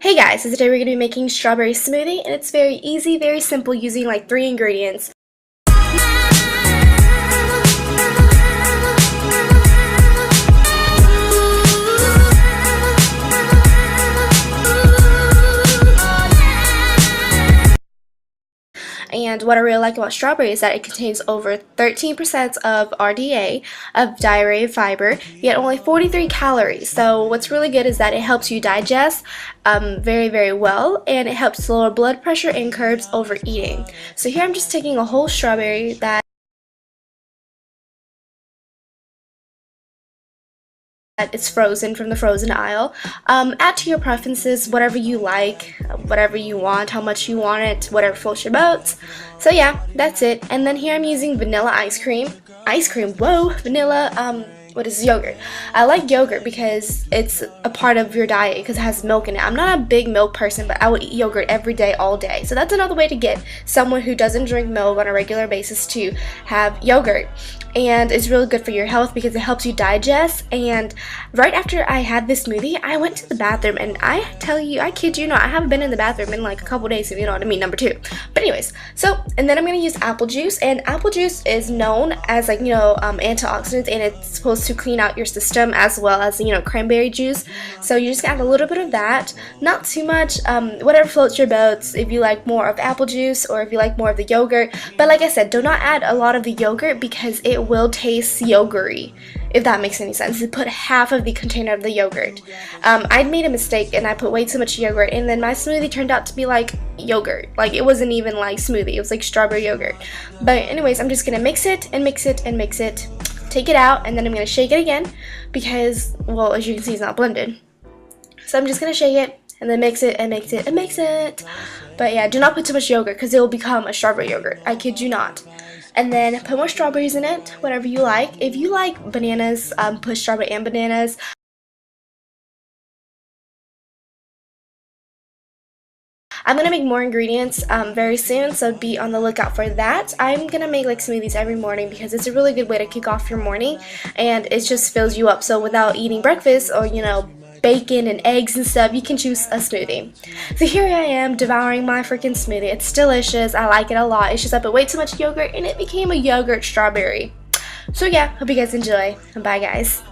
Hey guys, so today we're going to be making strawberry smoothie, and it's very easy, very simple, using like 3 ingredients. And what I really like about strawberry is that it contains over 13% of RDA, of dietary fiber, yet only 43 calories. So what's really good is that it helps you digest very, very well, and it helps lower blood pressure and curbs overeating. So here I'm just taking a whole strawberry that it's frozen from the frozen aisle. Add to your preferences, whatever you like, whatever you want, how much you want it, whatever floats your boat. So yeah, that's it. And then here I'm using vanilla ice cream. Whoa, vanilla, what is yogurt? I like yogurt because it's a part of your diet because it has milk in it. I'm not a big milk person, but I would eat yogurt every day, all day. So that's another way to get someone who doesn't drink milk on a regular basis to have yogurt. And it's really good for your health because it helps you digest. And right after I had this smoothie, I went to the bathroom, and I tell you, I kid you not, I haven't been in the bathroom in like a couple days, if you know what I mean, number 2. But anyways, and then I'm going to use apple juice, and apple juice is known as like, antioxidants, and it's supposed to clean out your system, as well as, cranberry juice. So you just add a little bit of that, not too much, whatever floats your boats, if you like more of apple juice or if you like more of the yogurt. But like I said, do not add a lot of the yogurt because it will taste yogurty, if that makes any sense. Put half of the container of the yogurt. I made a mistake and I put way too much yogurt, and then my smoothie turned out to be like yogurt. Like, it wasn't even like smoothie, it was like strawberry yogurt. But anyways, I'm just gonna mix it and mix it and mix it, take it out, and then I'm gonna shake it again because, well, as you can see, it's not blended. So I'm just gonna shake it and then mix it and mix it and mix it. But yeah, do not put too much yogurt because it will become a strawberry yogurt. I kid you not. And then put more strawberries in it, whatever you like. If you like bananas, put strawberry and bananas. I'm going to make more ingredients very soon, so be on the lookout for that. I'm going to make like smoothies every morning because it's a really good way to kick off your morning, and it just fills you up. So without eating breakfast or, bacon and eggs and stuff, you can choose a smoothie. So here I am devouring my freaking smoothie. It's delicious. I like it a lot. It's just I put way too much yogurt and it became a yogurt strawberry. So yeah, hope you guys enjoy. Bye guys.